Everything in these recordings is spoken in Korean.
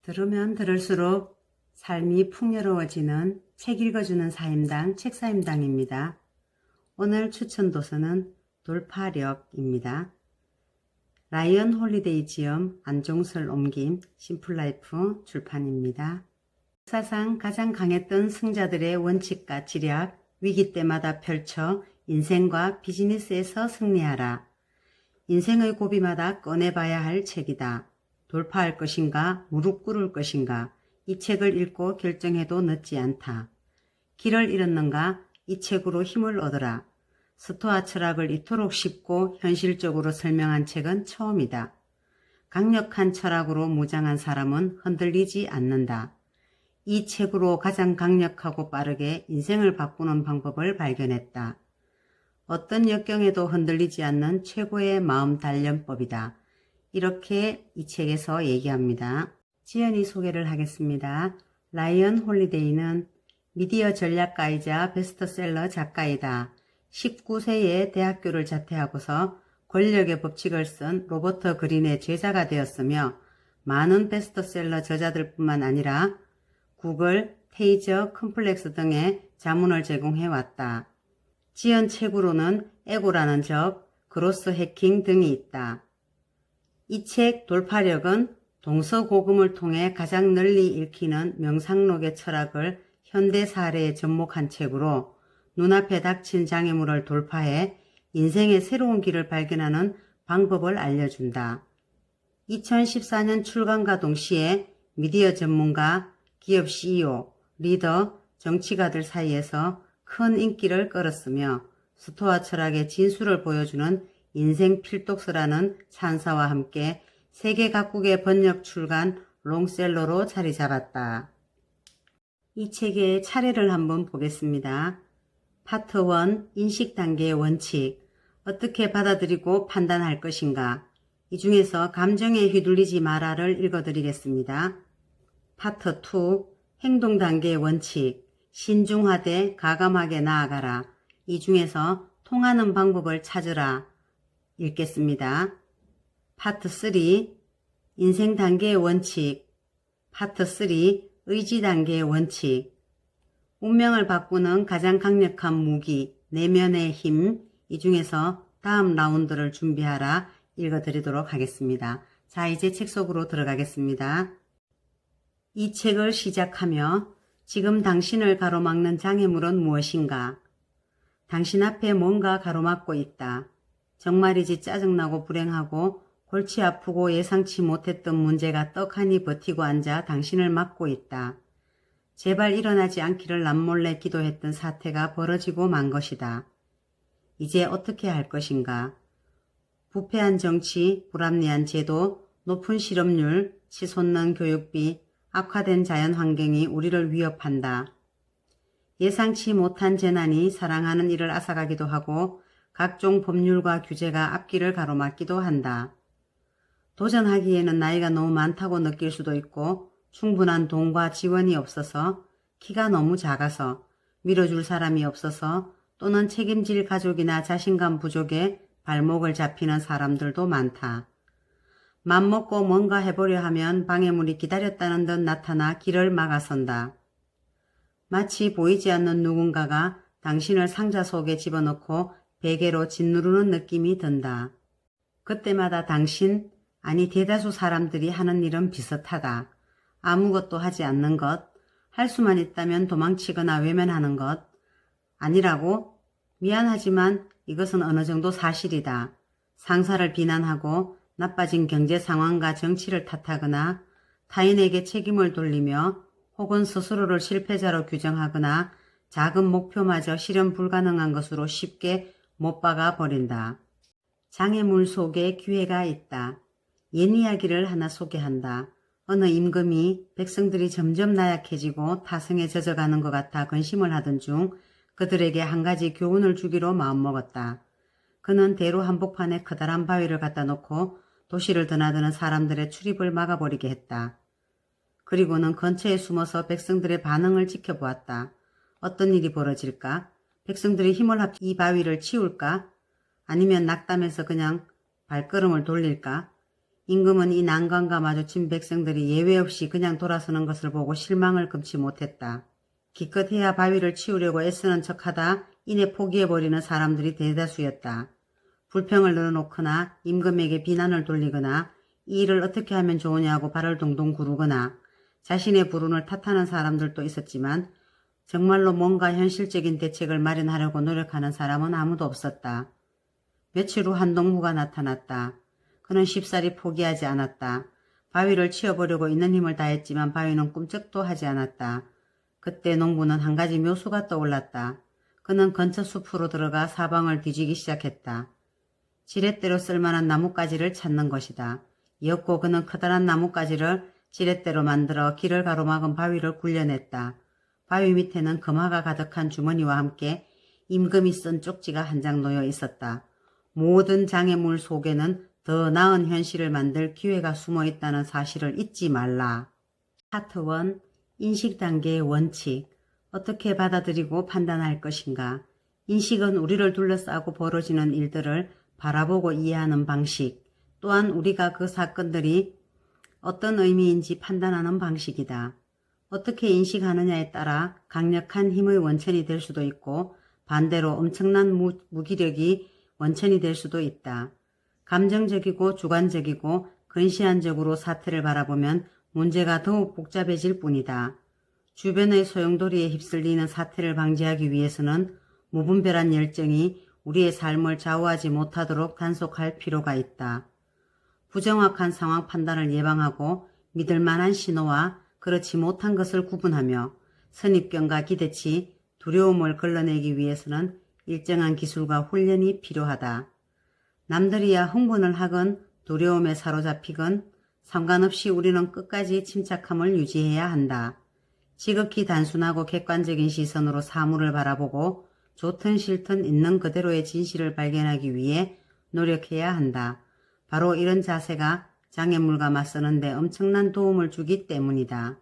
들으면 들을수록 삶이 풍요로워지는 책 읽어주는 사임당 책사임당입니다. 오늘 추천 도서는 돌파력입니다. 라이언 홀리데이 지음, 안종설 옮김, 심플라이프 출판입니다. 역사상 가장 강했던 승자들의 원칙과 지략, 위기 때마다 펼쳐 인생과 비즈니스에서 승리하라. 인생의 고비마다 꺼내봐야 할 책이다. 돌파할 것인가, 무릎 꿇을 것인가, 이 책을 읽고 결정해도 늦지 않다. 길을 잃었는가, 이 책으로 힘을 얻어라. 스토아 철학을 이토록 쉽고 현실적으로 설명한 책은 처음이다. 강력한 철학으로 무장한 사람은 흔들리지 않는다. 이 책으로 가장 강력하고 빠르게 인생을 바꾸는 방법을 발견했다. 어떤 역경에도 흔들리지 않는 최고의 마음 단련법이다. 이렇게 이 책에서 얘기합니다. 지연이 소개를 하겠습니다. 라이언 홀리데이는 미디어 전략가이자 베스트셀러 작가이다. 19세에 대학교를 자퇴하고서 권력의 법칙을 쓴 로버트 그린의 제자가 되었으며 많은 베스트셀러 저자들뿐만 아니라 구글, 테이저, 컴플렉스 등의 자문을 제공해왔다. 지연 책으로는 에고라는 적, 그로스 해킹 등이 있다. 이 책 돌파력은 동서고금을 통해 가장 널리 읽히는 명상록의 철학을 현대 사례에 접목한 책으로 눈앞에 닥친 장애물을 돌파해 인생의 새로운 길을 발견하는 방법을 알려준다. 2014년 출간과 동시에 미디어 전문가, 기업 CEO, 리더, 정치가들 사이에서 큰 인기를 끌었으며 스토아 철학의 진수를 보여주는 인생 필독서라는 찬사와 함께 세계 각국의 번역 출간 롱셀러로 자리 잡았다. 이 책의 차례를 한번 보겠습니다. 파트 1 인식 단계의 원칙, 어떻게 받아들이고 판단할 것인가. 이 중에서 감정에 휘둘리지 마라를 읽어드리겠습니다. 파트 2 행동 단계의 원칙, 신중하되 가감하게 나아가라. 이 중에서 통하는 방법을 찾으라. 읽겠습니다. 파트 3 인생 단계의 원칙, 파트 3 의지 단계의 원칙, 운명을 바꾸는 가장 강력한 무기, 내면의 힘, 이 중에서 다음 라운드를 준비하라 읽어드리도록 하겠습니다. 자, 이제 책 속으로 들어가겠습니다. 이 책을 시작하며 지금 당신을 가로막는 장애물은 무엇인가? 당신 앞에 뭔가 가로막고 있다. 정말이지 짜증나고 불행하고 골치 아프고 예상치 못했던 문제가 떡하니 버티고 앉아 당신을 막고 있다. 제발 일어나지 않기를 남몰래 기도했던 사태가 벌어지고 만 것이다. 이제 어떻게 할 것인가? 부패한 정치, 불합리한 제도, 높은 실업률, 치솟는 교육비, 악화된 자연환경이 우리를 위협한다. 예상치 못한 재난이 사랑하는 이를 앗아가기도 하고 각종 법률과 규제가 앞길을 가로막기도 한다. 도전하기에는 나이가 너무 많다고 느낄 수도 있고 충분한 돈과 지원이 없어서, 키가 너무 작아서, 밀어줄 사람이 없어서 또는 책임질 가족이나 자신감 부족에 발목을 잡히는 사람들도 많다. 맘먹고 뭔가 해보려 하면 방해물이 기다렸다는 듯 나타나 길을 막아선다. 마치 보이지 않는 누군가가 당신을 상자 속에 집어넣고 베개로 짓누르는 느낌이 든다. 그때마다 당신, 아니 대다수 사람들이 하는 일은 비슷하다. 아무것도 하지 않는 것, 할 수만 있다면 도망치거나 외면하는 것. 아니라고? 미안하지만 이것은 어느 정도 사실이다. 상사를 비난하고 나빠진 경제 상황과 정치를 탓하거나 타인에게 책임을 돌리며 혹은 스스로를 실패자로 규정하거나 작은 목표마저 실현 불가능한 것으로 쉽게 못 박아 버린다. 장애물 속에 기회가 있다. 옛 이야기를 하나 소개한다. 어느 임금이 백성들이 점점 나약해지고 타성에 젖어가는 것 같아 근심을 하던 중 그들에게 한 가지 교훈을 주기로 마음먹었다. 그는 대로 한복판에 커다란 바위를 갖다 놓고 도시를 드나드는 사람들의 출입을 막아버리게 했다. 그리고는 근처에 숨어서 백성들의 반응을 지켜보았다. 어떤 일이 벌어질까? 백성들이 힘을 합쳐 이 바위를 치울까? 아니면 낙담해서 그냥 발걸음을 돌릴까? 임금은 이 난관과 마주친 백성들이 예외 없이 그냥 돌아서는 것을 보고 실망을 금치 못했다. 기껏해야 바위를 치우려고 애쓰는 척하다 이내 포기해버리는 사람들이 대다수였다. 불평을 늘어놓거나 임금에게 비난을 돌리거나 이 일을 어떻게 하면 좋으냐고 발을 동동 구르거나 자신의 불운을 탓하는 사람들도 있었지만 정말로 뭔가 현실적인 대책을 마련하려고 노력하는 사람은 아무도 없었다. 며칠 후 한동무가 나타났다. 그는 쉽사리 포기하지 않았다. 바위를 치워보려고 있는 힘을 다했지만 바위는 꿈쩍도 하지 않았다. 그때 농부는 한 가지 묘수가 떠올랐다. 그는 근처 숲으로 들어가 사방을 뒤지기 시작했다. 지렛대로 쓸만한 나뭇가지를 찾는 것이다. 이었고 그는 커다란 나뭇가지를 지렛대로 만들어 길을 가로막은 바위를 굴려냈다. 바위 밑에는 금화가 가득한 주머니와 함께 임금이 쓴 쪽지가 한 장 놓여 있었다. 모든 장애물 속에는 더 나은 현실을 만들 기회가 숨어 있다는 사실을 잊지 말라. 파트 1. 인식 단계의 원칙. 어떻게 받아들이고 판단할 것인가. 인식은 우리를 둘러싸고 벌어지는 일들을 바라보고 이해하는 방식, 또한 우리가 그 사건들이 어떤 의미인지 판단하는 방식이다. 어떻게 인식하느냐에 따라 강력한 힘의 원천이 될 수도 있고 반대로 엄청난 무기력이 원천이 될 수도 있다. 감정적이고 주관적이고 근시안적으로 사태를 바라보면 문제가 더욱 복잡해질 뿐이다. 주변의 소용돌이에 휩쓸리는 사태를 방지하기 위해서는 무분별한 열정이 우리의 삶을 좌우하지 못하도록 단속할 필요가 있다. 부정확한 상황 판단을 예방하고 믿을 만한 신호와 그렇지 못한 것을 구분하며 선입견과 기대치, 두려움을 걸러내기 위해서는 일정한 기술과 훈련이 필요하다. 남들이야 흥분을 하건 두려움에 사로잡히건 상관없이 우리는 끝까지 침착함을 유지해야 한다. 지극히 단순하고 객관적인 시선으로 사물을 바라보고 좋든 싫든 있는 그대로의 진실을 발견하기 위해 노력해야 한다. 바로 이런 자세가 장애물과 맞서는 데 엄청난 도움을 주기 때문이다.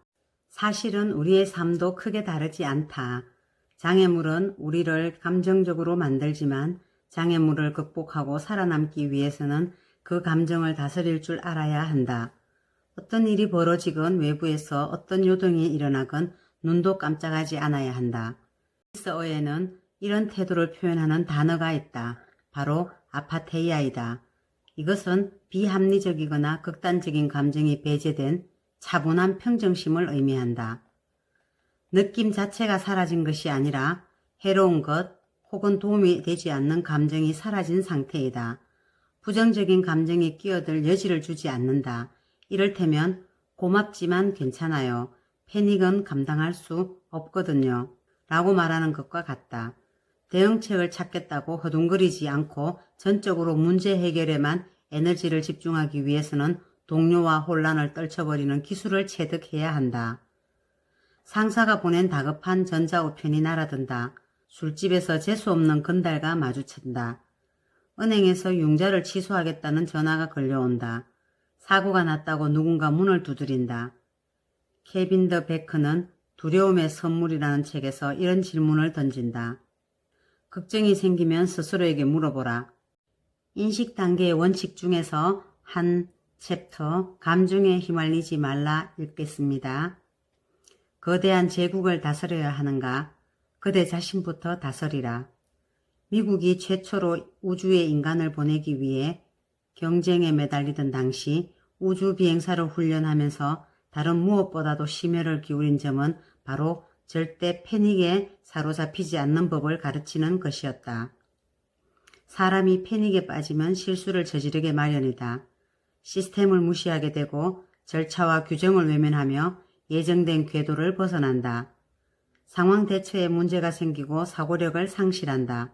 사실은 우리의 삶도 크게 다르지 않다. 장애물은 우리를 감정적으로 만들지만 장애물을 극복하고 살아남기 위해서는 그 감정을 다스릴 줄 알아야 한다. 어떤 일이 벌어지건 외부에서 어떤 요동이 일어나건 눈도 깜짝하지 않아야 한다. 그리스어에는 이런 태도를 표현하는 단어가 있다. 바로 아파테이아이다. 이것은 비합리적이거나 극단적인 감정이 배제된 차분한 평정심을 의미한다. 느낌 자체가 사라진 것이 아니라 해로운 것 혹은 도움이 되지 않는 감정이 사라진 상태이다. 부정적인 감정이 끼어들 여지를 주지 않는다. 이를테면 고맙지만 괜찮아요. 패닉은 감당할 수 없거든요. 라고 말하는 것과 같다. 대응책을 찾겠다고 허둥거리지 않고 전적으로 문제 해결에만 에너지를 집중하기 위해서는 동료와 혼란을 떨쳐버리는 기술을 체득해야 한다. 상사가 보낸 다급한 전자우편이 날아든다. 술집에서 재수없는 건달과 마주친다. 은행에서 융자를 취소하겠다는 전화가 걸려온다. 사고가 났다고 누군가 문을 두드린다. 케빈 더 베크는 두려움의 선물이라는 책에서 이런 질문을 던진다. 걱정이 생기면 스스로에게 물어보라. 인식 단계의 원칙 중에서 한 챕터 감정에 휘말리지 말라 읽겠습니다. 거대한 제국을 다스려야 하는가? 그대 자신부터 다스리라. 미국이 최초로 우주에 인간을 보내기 위해 경쟁에 매달리던 당시 우주 비행사를 훈련하면서 다른 무엇보다도 심혈을 기울인 점은 바로 절대 패닉에 사로잡히지 않는 법을 가르치는 것이었다. 사람이 패닉에 빠지면 실수를 저지르게 마련이다. 시스템을 무시하게 되고 절차와 규정을 외면하며 예정된 궤도를 벗어난다. 상황 대처에 문제가 생기고 사고력을 상실한다.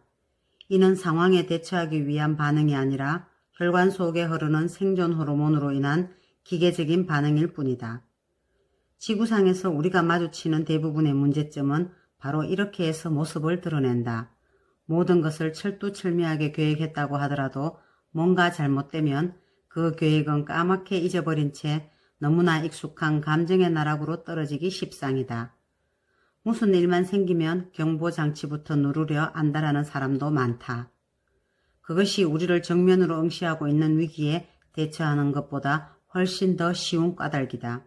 이는 상황에 대처하기 위한 반응이 아니라 혈관 속에 흐르는 생존 호르몬으로 인한 기계적인 반응일 뿐이다. 지구상에서 우리가 마주치는 대부분의 문제점은 바로 이렇게 해서 모습을 드러낸다. 모든 것을 철두철미하게 계획했다고 하더라도 뭔가 잘못되면 그 계획은 까맣게 잊어버린 채 너무나 익숙한 감정의 나락으로 떨어지기 십상이다. 무슨 일만 생기면 경보장치부터 누르려 안다라는 사람도 많다. 그것이 우리를 정면으로 응시하고 있는 위기에 대처하는 것보다 훨씬 더 쉬운 까닭이다.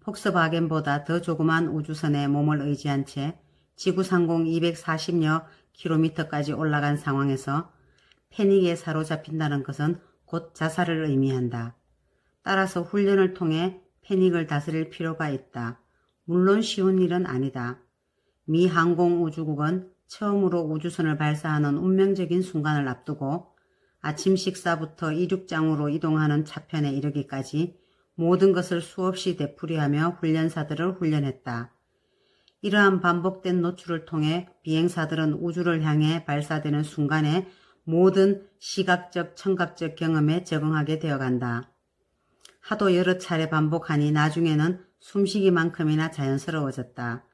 폭스바겐보다 더 조그만 우주선에 몸을 의지한 채 지구 상공 240여 킬로미터까지 올라간 상황에서 패닉에 사로잡힌다는 것은 곧 자살을 의미한다. 따라서 훈련을 통해 패닉을 다스릴 필요가 있다. 물론 쉬운 일은 아니다. 미 항공우주국은 처음으로 우주선을 발사하는 운명적인 순간을 앞두고 아침 식사부터 이륙장으로 이동하는 차편에 이르기까지 모든 것을 수없이 되풀이하며 훈련사들을 훈련했다. 이러한 반복된 노출을 통해 비행사들은 우주를 향해 발사되는 순간에 모든 시각적, 청각적 경험에 적응하게 되어간다. 하도 여러 차례 반복하니 나중에는 숨쉬기만큼이나 자연스러워졌다.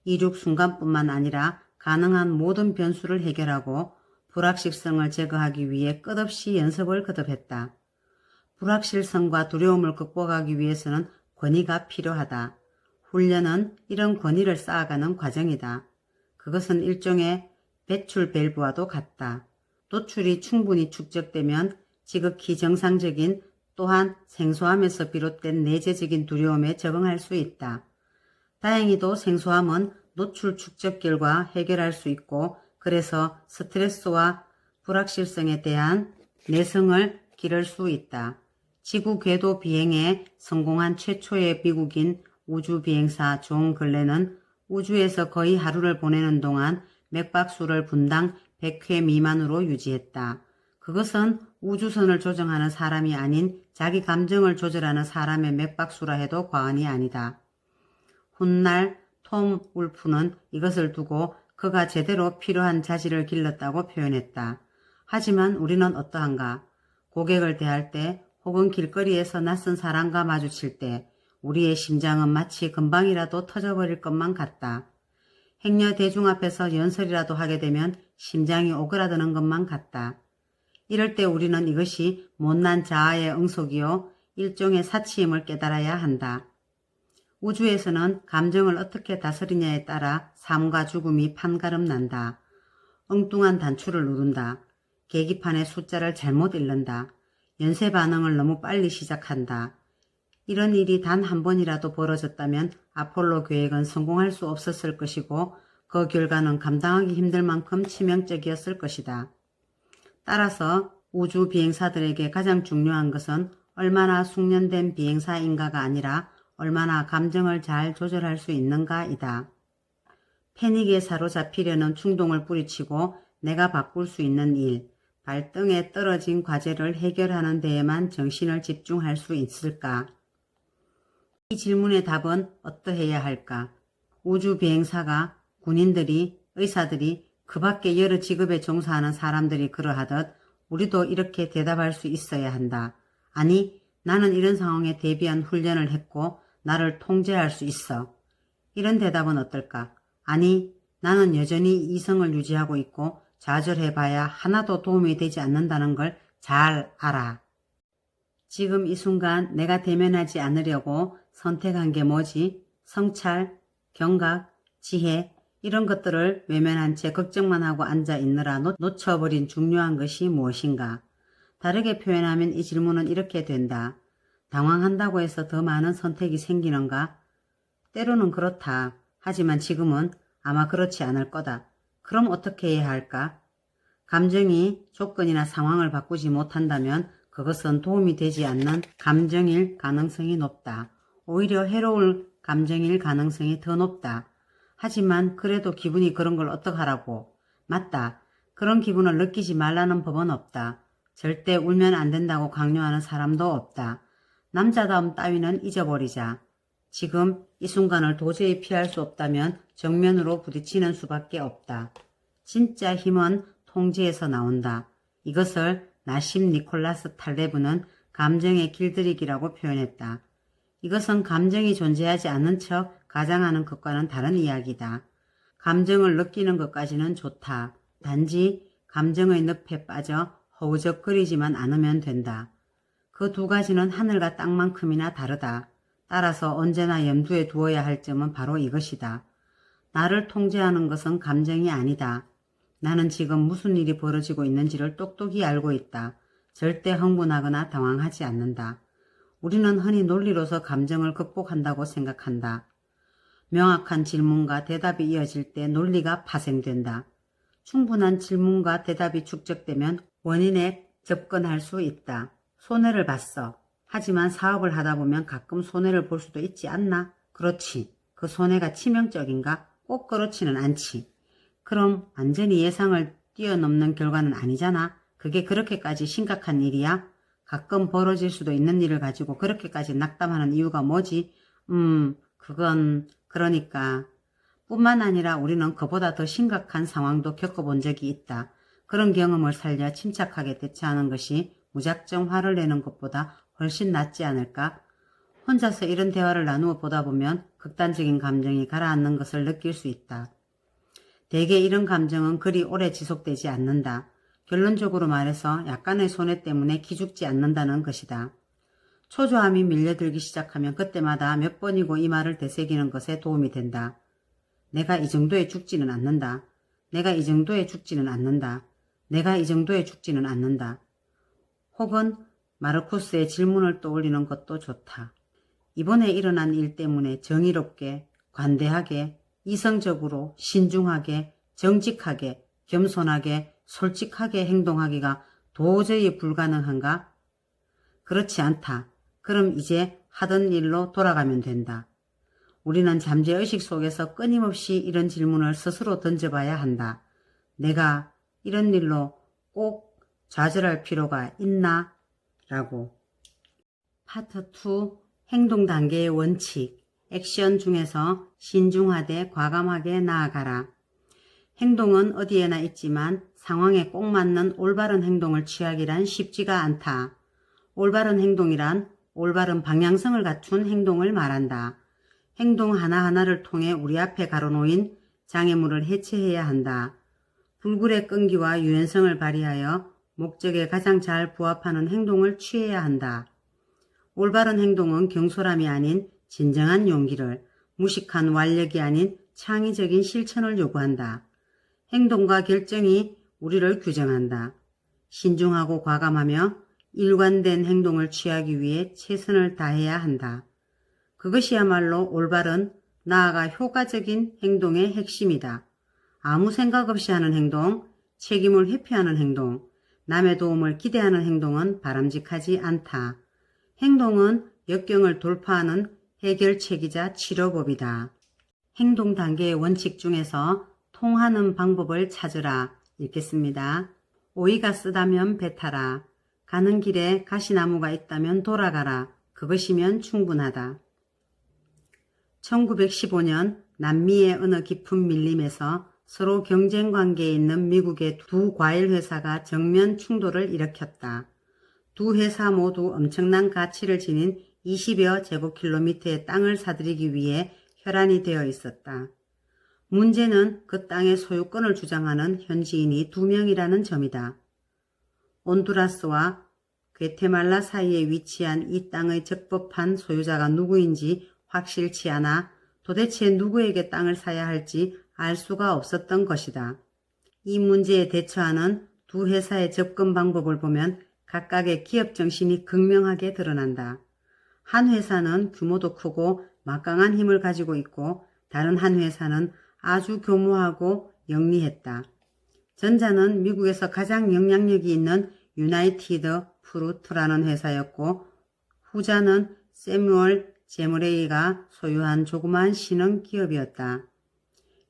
이륙 순간뿐만 아니라 가능한 모든 변수를 해결하고 불확실성을 제거하기 위해 끝없이 연습을 거듭했다. 불확실성과 두려움을 극복하기 위해서는 권위가 필요하다. 훈련은 이런 권위를 쌓아가는 과정이다. 그것은 일종의 배출 밸브와도 같다. 노출이 충분히 축적되면 지극히 정상적인 또한 생소함에서 비롯된 내재적인 두려움에 적응할 수 있다. 다행히도 생소함은 노출 축적 결과 해결할 수 있고 그래서 스트레스와 불확실성에 대한 내성을 기를 수 있다. 지구 궤도 비행에 성공한 최초의 미국인 우주비행사 존 글렌은 우주에서 거의 하루를 보내는 동안 맥박수를 분당 100회 미만으로 유지했다. 그것은 우주선을 조정하는 사람이 아닌 자기 감정을 조절하는 사람의 맥박수라 해도 과언이 아니다. 훗날 톰 울프는 이것을 두고 그가 제대로 필요한 자질을 길렀다고 표현했다. 하지만 우리는 어떠한가? 고객을 대할 때 혹은 길거리에서 낯선 사람과 마주칠 때 우리의 심장은 마치 금방이라도 터져버릴 것만 같다. 행여 대중 앞에서 연설이라도 하게 되면 심장이 오그라드는 것만 같다. 이럴 때 우리는 이것이 못난 자아의 응속이요 일종의 사치임을 깨달아야 한다. 우주에서는 감정을 어떻게 다스리냐에 따라 삶과 죽음이 판가름 난다. 엉뚱한 단추를 누른다. 계기판의 숫자를 잘못 읽는다. 연쇄 반응을 너무 빨리 시작한다. 이런 일이 단 한 번이라도 벌어졌다면 아폴로 계획은 성공할 수 없었을 것이고 그 결과는 감당하기 힘들 만큼 치명적이었을 것이다. 따라서 우주 비행사들에게 가장 중요한 것은 얼마나 숙련된 비행사인가가 아니라 얼마나 감정을 잘 조절할 수 있는가이다. 패닉에 사로잡히려는 충동을 뿌리치고 내가 바꿀 수 있는 일, 발등에 떨어진 과제를 해결하는 데에만 정신을 집중할 수 있을까? 이 질문의 답은 어떠해야 할까? 우주 비행사가, 군인들이, 의사들이, 그 밖에 여러 직업에 종사하는 사람들이 그러하듯 우리도 이렇게 대답할 수 있어야 한다. 아니, 나는 이런 상황에 대비한 훈련을 했고 나를 통제할 수 있어. 이런 대답은 어떨까? 아니, 나는 여전히 이성을 유지하고 있고 좌절해봐야 하나도 도움이 되지 않는다는 걸 잘 알아. 지금 이 순간 내가 대면하지 않으려고 선택한 게 뭐지? 성찰, 경각, 지혜 이런 것들을 외면한 채 걱정만 하고 앉아있느라 놓쳐버린 중요한 것이 무엇인가? 다르게 표현하면 이 질문은 이렇게 된다. 당황한다고 해서 더 많은 선택이 생기는가? 때로는 그렇다. 하지만 지금은 아마 그렇지 않을 거다. 그럼 어떻게 해야 할까? 감정이 조건이나 상황을 바꾸지 못한다면 그것은 도움이 되지 않는 감정일 가능성이 높다. 오히려 해로울 감정일 가능성이 더 높다. 하지만 그래도 기분이 그런 걸 어떡하라고. 맞다. 그런 기분을 느끼지 말라는 법은 없다. 절대 울면 안 된다고 강요하는 사람도 없다. 남자다움 따위는 잊어버리자. 지금 이 순간을 도저히 피할 수 없다면 정면으로 부딪히는 수밖에 없다. 진짜 힘은 통제에서 나온다. 이것을 나심 니콜라스 탈레브는 감정의 길들이기라고 표현했다. 이것은 감정이 존재하지 않는 척 가장하는 것과는 다른 이야기다. 감정을 느끼는 것까지는 좋다. 단지 감정의 늪에 빠져 허우적거리지만 않으면 된다. 그 두 가지는 하늘과 땅만큼이나 다르다. 따라서 언제나 염두에 두어야 할 점은 바로 이것이다. 나를 통제하는 것은 감정이 아니다. 나는 지금 무슨 일이 벌어지고 있는지를 똑똑히 알고 있다. 절대 흥분하거나 당황하지 않는다. 우리는 흔히 논리로서 감정을 극복한다고 생각한다. 명확한 질문과 대답이 이어질 때 논리가 파생된다. 충분한 질문과 대답이 축적되면 원인에 접근할 수 있다. 손해를 봤어. 하지만 사업을 하다 보면 가끔 손해를 볼 수도 있지 않나? 그렇지. 그 손해가 치명적인가? 꼭 그렇지는 않지. 그럼 완전히 예상을 뛰어넘는 결과는 아니잖아. 그게 그렇게까지 심각한 일이야? 가끔 벌어질 수도 있는 일을 가지고 그렇게까지 낙담하는 이유가 뭐지? 그건 그러니까. 뿐만 아니라 우리는 그보다 더 심각한 상황도 겪어본 적이 있다. 그런 경험을 살려 침착하게 대처하는 것이 무작정 화를 내는 것보다 훨씬 낫지 않을까? 혼자서 이런 대화를 나누어 보다 보면 극단적인 감정이 가라앉는 것을 느낄 수 있다. 대개 이런 감정은 그리 오래 지속되지 않는다. 결론적으로 말해서 약간의 손해 때문에 기죽지 않는다는 것이다. 초조함이 밀려들기 시작하면 그때마다 몇 번이고 이 말을 되새기는 것에 도움이 된다. 내가 이 정도에 죽지는 않는다. 내가 이 정도에 죽지는 않는다. 내가 이 정도에 죽지는 않는다. 혹은 마르쿠스의 질문을 떠올리는 것도 좋다. 이번에 일어난 일 때문에 정의롭게, 관대하게, 이성적으로, 신중하게, 정직하게, 겸손하게, 솔직하게 행동하기가 도저히 불가능한가? 그렇지 않다. 그럼 이제 하던 일로 돌아가면 된다. 우리는 잠재의식 속에서 끊임없이 이런 질문을 스스로 던져봐야 한다. 내가 이런 일로 꼭 좌절할 필요가 있나? 라고. 파트 2. 행동 단계의 원칙. 액션 중에서 신중하되 과감하게 나아가라. 행동은 어디에나 있지만 상황에 꼭 맞는 올바른 행동을 취하기란 쉽지가 않다. 올바른 행동이란 올바른 방향성을 갖춘 행동을 말한다. 행동 하나하나를 통해 우리 앞에 가로놓인 장애물을 해체해야 한다. 불굴의 끈기와 유연성을 발휘하여 목적에 가장 잘 부합하는 행동을 취해야 한다. 올바른 행동은 경솔함이 아닌 진정한 용기를, 무식한 완력이 아닌 창의적인 실천을 요구한다. 행동과 결정이 우리를 규정한다. 신중하고 과감하며 일관된 행동을 취하기 위해 최선을 다해야 한다. 그것이야말로 올바른, 나아가 효과적인 행동의 핵심이다. 아무 생각 없이 하는 행동, 책임을 회피하는 행동, 남의 도움을 기대하는 행동은 바람직하지 않다. 행동은 역경을 돌파하는 해결책이자 치료법이다. 행동 단계의 원칙 중에서 통하는 방법을 찾으라. 읽겠습니다. 오이가 쓰다면 배 타라. 가는 길에 가시나무가 있다면 돌아가라. 그것이면 충분하다. 1915년 남미의 어느 깊은 밀림에서 서로 경쟁 관계에 있는 미국의 두 과일 회사가 정면 충돌을 일으켰다. 두 회사 모두 엄청난 가치를 지닌 20여 제곱킬로미터의 땅을 사들이기 위해 혈안이 되어 있었다. 문제는 그 땅의 소유권을 주장하는 현지인이 2명이라는 점이다. 온두라스와 괴테말라 사이에 위치한 이 땅의 적법한 소유자가 누구인지 확실치 않아 도대체 누구에게 땅을 사야 할지 알 수가 없었던 것이다. 이 문제에 대처하는 두 회사의 접근 방법을 보면 각각의 기업 정신이 극명하게 드러난다. 한 회사는 규모도 크고 막강한 힘을 가지고 있고 다른 한 회사는 아주 교모하고 영리했다. 전자는 미국에서 가장 영향력이 있는 유나이티드 프루트라는 회사였고 후자는 세뮤얼 제머레이가 소유한 조그마한 신흥 기업이었다.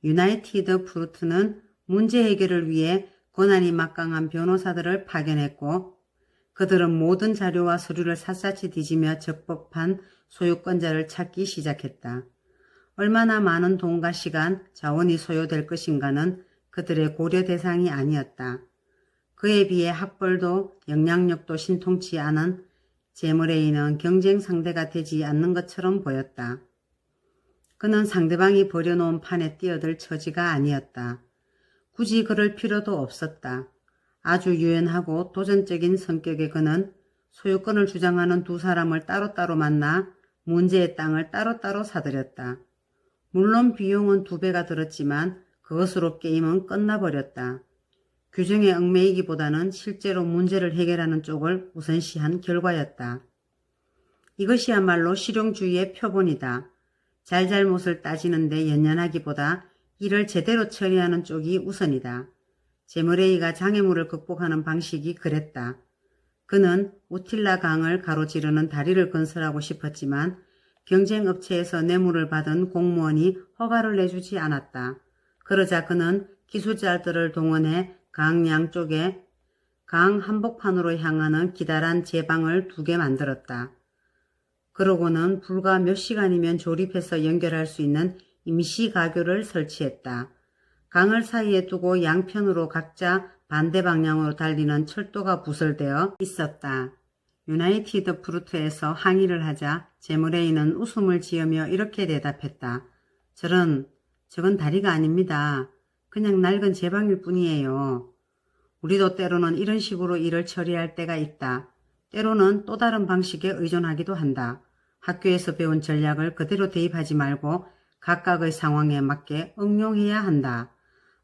유나이티드 프루트는 문제 해결을 위해 권한이 막강한 변호사들을 파견했고 그들은 모든 자료와 서류를 샅샅이 뒤지며 적법한 소유권자를 찾기 시작했다. 얼마나 많은 돈과 시간, 자원이 소요될 것인가는 그들의 고려 대상이 아니었다. 그에 비해 학벌도 영향력도 신통치 않은 제머레이는 경쟁 상대가 되지 않는 것처럼 보였다. 그는 상대방이 버려놓은 판에 뛰어들 처지가 아니었다. 굳이 그럴 필요도 없었다. 아주 유연하고 도전적인 성격의 그는 소유권을 주장하는 두 사람을 따로따로 만나 문제의 땅을 따로따로 사들였다. 물론 비용은 2배가 들었지만 그것으로 게임은 끝나버렸다. 규정에 얽매이기보다는 실제로 문제를 해결하는 쪽을 우선시한 결과였다. 이것이야말로 실용주의의 표본이다. 잘잘못을 따지는데 연연하기보다 이를 제대로 처리하는 쪽이 우선이다. 제머레이가 장애물을 극복하는 방식이 그랬다. 그는 우틸라 강을 가로지르는 다리를 건설하고 싶었지만 경쟁업체에서 뇌물을 받은 공무원이 허가를 내주지 않았다. 그러자 그는 기술자들을 동원해 강 양쪽에 강 한복판으로 향하는 기다란 제방을 2개 만들었다. 그러고는 불과 몇 시간이면 조립해서 연결할 수 있는 임시 가교를 설치했다. 강을 사이에 두고 양편으로 각자 반대 방향으로 달리는 철도가 부설되어 있었다. 유나이티드 프루트에서 항의를 하자 제머레이는 웃음을 지으며 이렇게 대답했다. 저건 다리가 아닙니다. 그냥 낡은 제방일 뿐이에요. 우리도 때로는 이런 식으로 일을 처리할 때가 있다. 때로는 또 다른 방식에 의존하기도 한다. 학교에서 배운 전략을 그대로 대입하지 말고 각각의 상황에 맞게 응용해야 한다.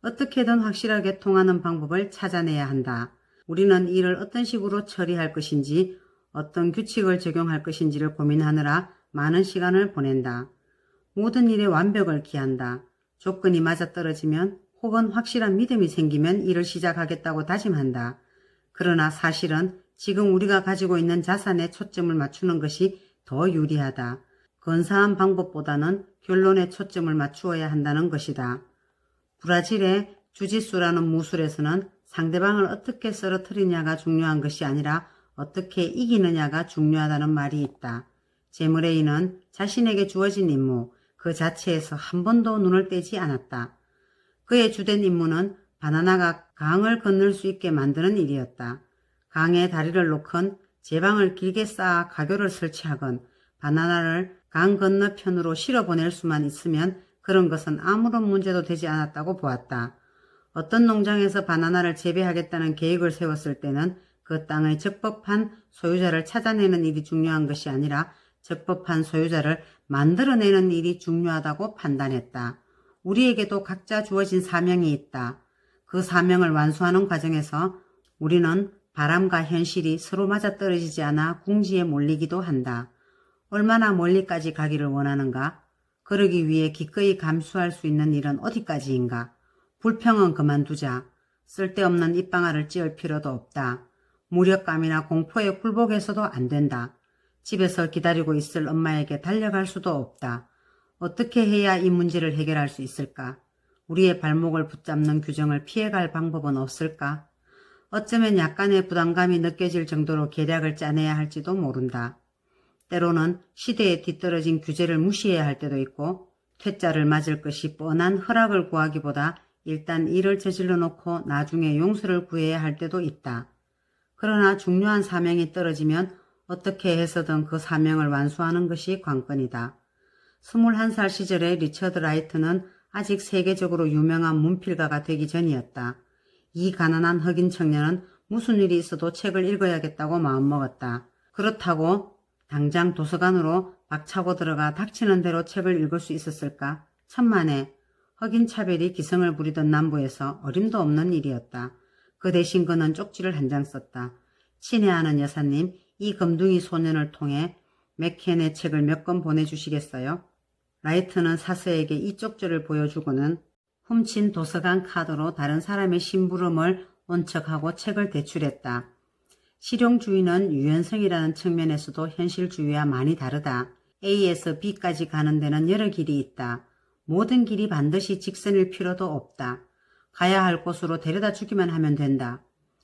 어떻게든 확실하게 통하는 방법을 찾아내야 한다. 우리는 이를 어떤 식으로 처리할 것인지, 어떤 규칙을 적용할 것인지를 고민하느라 많은 시간을 보낸다. 모든 일에 완벽을 기한다. 조건이 맞아떨어지면 혹은 확실한 믿음이 생기면 일을 시작하겠다고 다짐한다. 그러나 사실은 지금 우리가 가지고 있는 자산에 초점을 맞추는 것이 더 유리하다. 근사한 방법보다는 결론에 초점을 맞추어야 한다는 것이다. 브라질의 주짓수라는 무술에서는 상대방을 어떻게 쓰러뜨리냐가 중요한 것이 아니라 어떻게 이기느냐가 중요하다는 말이 있다. 제머레이는 자신에게 주어진 임무, 그 자체에서 한 번도 눈을 떼지 않았다. 그의 주된 임무는 바나나가 강을 건널 수 있게 만드는 일이었다. 강에 다리를 놓건 제방을 길게 쌓아 가교를 설치하건 바나나를 강 건너편으로 실어보낼 수만 있으면 그런 것은 아무런 문제도 되지 않았다고 보았다. 어떤 농장에서 바나나를 재배하겠다는 계획을 세웠을 때는 그 땅의 적법한 소유자를 찾아내는 일이 중요한 것이 아니라 적법한 소유자를 만들어내는 일이 중요하다고 판단했다. 우리에게도 각자 주어진 사명이 있다. 그 사명을 완수하는 과정에서 우리는 바람과 현실이 서로 맞아떨어지지 않아 궁지에 몰리기도 한다. 얼마나 멀리까지 가기를 원하는가? 그러기 위해 기꺼이 감수할 수 있는 일은 어디까지인가? 불평은 그만두자. 쓸데없는 입방아를 찧을 필요도 없다. 무력감이나 공포에 굴복해서도 안 된다. 집에서 기다리고 있을 엄마에게 달려갈 수도 없다. 어떻게 해야 이 문제를 해결할 수 있을까? 우리의 발목을 붙잡는 규정을 피해갈 방법은 없을까? 어쩌면 약간의 부담감이 느껴질 정도로 계략을 짜내야 할지도 모른다. 때로는 시대에 뒤떨어진 규제를 무시해야 할 때도 있고 퇴짜를 맞을 것이 뻔한 허락을 구하기보다 일단 일을 저질러 놓고 나중에 용서를 구해야 할 때도 있다. 그러나 중요한 사명이 떨어지면 어떻게 해서든 그 사명을 완수하는 것이 관건이다. 21살 시절에 리처드 라이트는 아직 세계적으로 유명한 문필가가 되기 전이었다. 이 가난한 흑인 청년은 무슨 일이 있어도 책을 읽어야겠다고 마음먹었다. 그렇다고 당장 도서관으로 박차고 들어가 닥치는 대로 책을 읽을 수 있었을까? 천만에 흑인 차별이 기승을 부리던 남부에서 어림도 없는 일이었다. 그 대신 그는 쪽지를 한 장 썼다. 친애하는 여사님, 이 검둥이 소년을 통해 맥켄의 책을 몇 권 보내주시겠어요? 라이트는 사서에게 이 쪽지를 보여주고는 훔친 도서관 카드로 다른 사람의 심부름을 온 척하고 책을 대출했다. 실용주의는 유연성이라는 측면에서도 현실주의와 많이 다르다. A에서 B까지 가는 데는 여러 길이 있다. 모든 길이 반드시 직선일 필요도 없다. 가야 할 곳으로 데려다 주기만 하면 된다.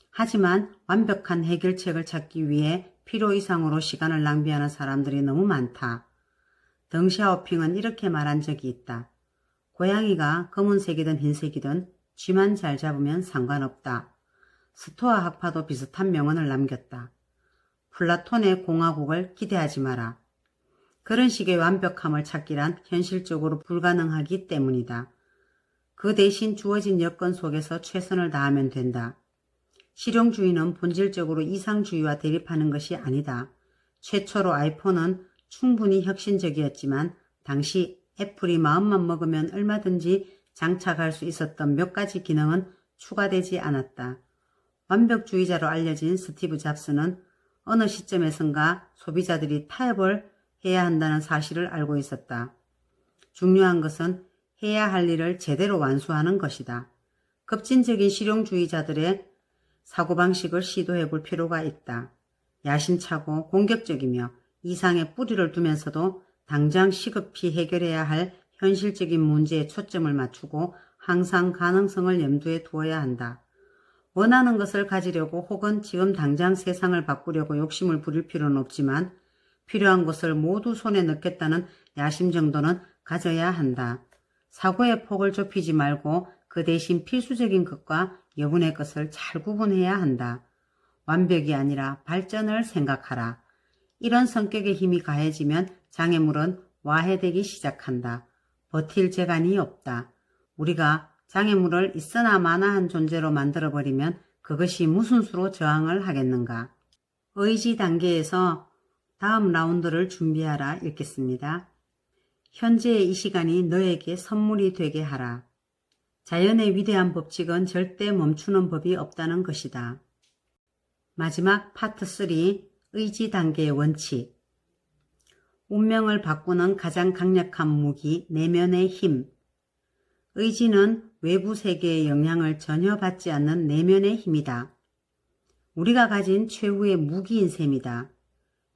하지만 완벽한 해결책을 찾기 위해 필요 이상으로 시간을 낭비하는 사람들이 너무 많다. 덩샤오핑은 이렇게 말한 적이 있다. 고양이가 검은색이든 흰색이든 쥐만 잘 잡으면 상관없다. 스토아 학파도 비슷한 명언을 남겼다. 플라톤의 공화국을 기대하지 마라. 그런 식의 완벽함을 찾기란 현실적으로 불가능하기 때문이다. 그 대신 주어진 여건 속에서 최선을 다하면 된다. 실용주의는 본질적으로 이상주의와 대립하는 것이 아니다. 최초로 아이폰은 충분히 혁신적이었지만 당시 애플이 마음만 먹으면 얼마든지 장착할 수 있었던 몇 가지 기능은 추가되지 않았다. 완벽주의자로 알려진 스티브 잡스는 어느 시점에선가 소비자들이 타협을 해야 한다는 사실을 알고 있었다. 중요한 것은 해야 할 일을 제대로 완수하는 것이다. 급진적인 실용주의자들의 사고방식을 시도해 볼 필요가 있다. 야심차고 공격적이며 이상의 뿌리를 두면서도 당장 시급히 해결해야 할 현실적인 문제에 초점을 맞추고 항상 가능성을 염두에 두어야 한다. 원하는 것을 가지려고 혹은 지금 당장 세상을 바꾸려고 욕심을 부릴 필요는 없지만 필요한 것을 모두 손에 넣겠다는 야심 정도는 가져야 한다. 사고의 폭을 좁히지 말고 그 대신 필수적인 것과 여분의 것을 잘 구분해야 한다. 완벽이 아니라 발전을 생각하라. 이런 성격의 힘이 가해지면 장애물은 와해되기 시작한다. 버틸 재간이 없다. 우리가 장애물을 있으나 마나한 존재로 만들어버리면 그것이 무슨 수로 저항을 하겠는가. 의지 단계에서 다음 라운드를 준비하라 읽겠습니다. 현재의 이 시간이 너에게 선물이 되게 하라. 자연의 위대한 법칙은 절대 멈추는 법이 없다는 것이다. 마지막 파트 3, 의지 단계의 원칙. 운명을 바꾸는 가장 강력한 무기, 내면의 힘. 의지는 외부 세계의 영향을 전혀 받지 않는 내면의 힘이다. 우리가 가진 최후의 무기인 셈이다.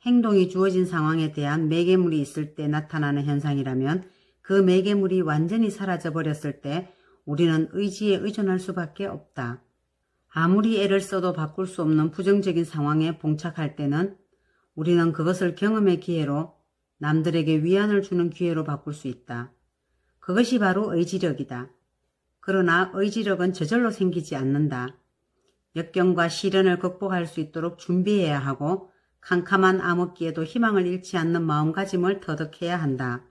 행동이 주어진 상황에 대한 매개물이 있을 때 나타나는 현상이라면 그 매개물이 완전히 사라져버렸을 때 우리는 의지에 의존할 수밖에 없다. 아무리 애를 써도 바꿀 수 없는 부정적인 상황에 봉착할 때는 우리는 그것을 경험의 기회로, 남들에게 위안을 주는 기회로 바꿀 수 있다. 그것이 바로 의지력이다. 그러나 의지력은 저절로 생기지 않는다. 역경과 시련을 극복할 수 있도록 준비해야 하고 캄캄한 암흑기에도 희망을 잃지 않는 마음가짐을 터득해야 한다.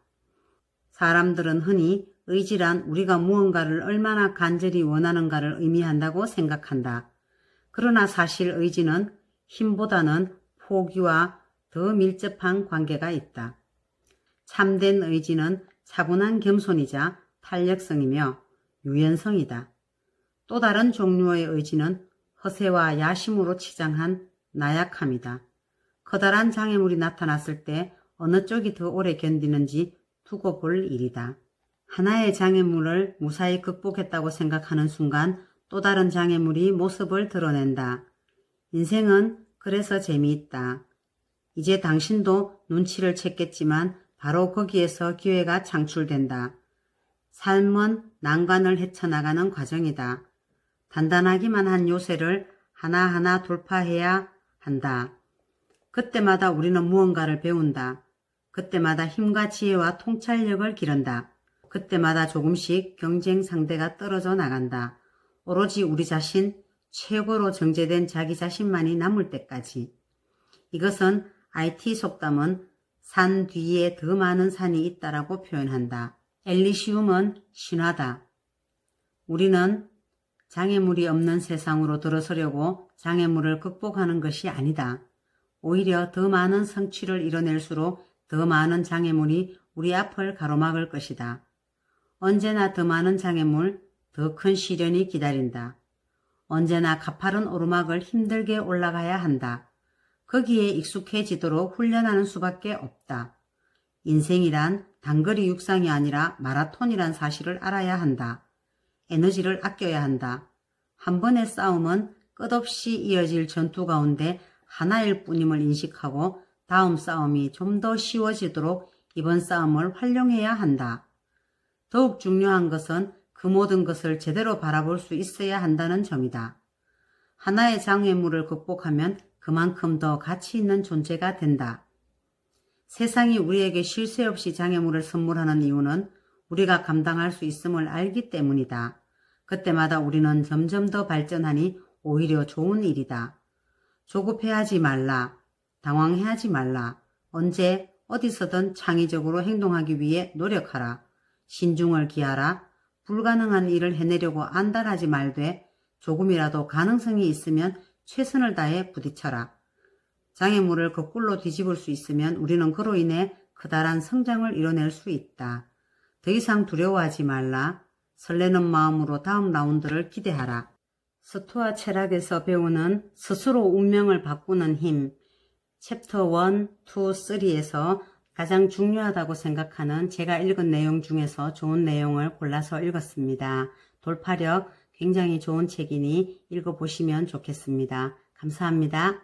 사람들은 흔히 의지란 우리가 무언가를 얼마나 간절히 원하는가를 의미한다고 생각한다. 그러나 사실 의지는 힘보다는 포기와 더 밀접한 관계가 있다. 참된 의지는 차분한 겸손이자 탄력성이며 유연성이다. 또 다른 종류의 의지는 허세와 야심으로 치장한 나약함이다. 커다란 장애물이 나타났을 때 어느 쪽이 더 오래 견디는지 두고 볼 일이다. 하나의 장애물을 무사히 극복했다고 생각하는 순간 또 다른 장애물이 모습을 드러낸다. 인생은 그래서 재미있다. 이제 당신도 눈치를 챘겠지만 바로 거기에서 기회가 창출된다. 삶은 난관을 헤쳐나가는 과정이다. 단단하기만 한 요새를 하나하나 돌파해야 한다. 그때마다 우리는 무언가를 배운다. 그때마다 힘과 지혜와 통찰력을 기른다. 그때마다 조금씩 경쟁 상대가 떨어져 나간다. 오로지 우리 자신, 최고로 정제된 자기 자신만이 남을 때까지. 이것은 IT 속담은 산 뒤에 더 많은 산이 있다라고 표현한다. 엘리시움은 신화다. 우리는 장애물이 없는 세상으로 들어서려고 장애물을 극복하는 것이 아니다. 오히려 더 많은 성취를 이뤄낼수록 더 많은 장애물이 우리 앞을 가로막을 것이다. 언제나 더 많은 장애물, 더 큰 시련이 기다린다. 언제나 가파른 오르막을 힘들게 올라가야 한다. 거기에 익숙해지도록 훈련하는 수밖에 없다. 인생이란 단거리 육상이 아니라 마라톤이란 사실을 알아야 한다. 에너지를 아껴야 한다. 한 번의 싸움은 끝없이 이어질 전투 가운데 하나일 뿐임을 인식하고 다음 싸움이 좀 더 쉬워지도록 이번 싸움을 활용해야 한다. 더욱 중요한 것은 그 모든 것을 제대로 바라볼 수 있어야 한다는 점이다. 하나의 장애물을 극복하면 그만큼 더 가치 있는 존재가 된다. 세상이 우리에게 쉴 새 없이 장애물을 선물하는 이유는 우리가 감당할 수 있음을 알기 때문이다. 그때마다 우리는 점점 더 발전하니 오히려 좋은 일이다. 조급해하지 말라. 당황해하지 말라. 언제 어디서든 창의적으로 행동하기 위해 노력하라. 신중을 기하라. 불가능한 일을 해내려고 안달하지 말되 조금이라도 가능성이 있으면 최선을 다해 부딪혀라. 장애물을 거꾸로 뒤집을 수 있으면 우리는 그로 인해 커다란 성장을 이뤄낼 수 있다. 더 이상 두려워하지 말라. 설레는 마음으로 다음 라운드를 기대하라. 스토아 철학에서 배우는 스스로 운명을 바꾸는 힘, 챕터 1, 2, 3에서 가장 중요하다고 생각하는 제가 읽은 내용 중에서 좋은 내용을 골라서 읽었습니다. 돌파력 굉장히 좋은 책이니 읽어보시면 좋겠습니다. 감사합니다.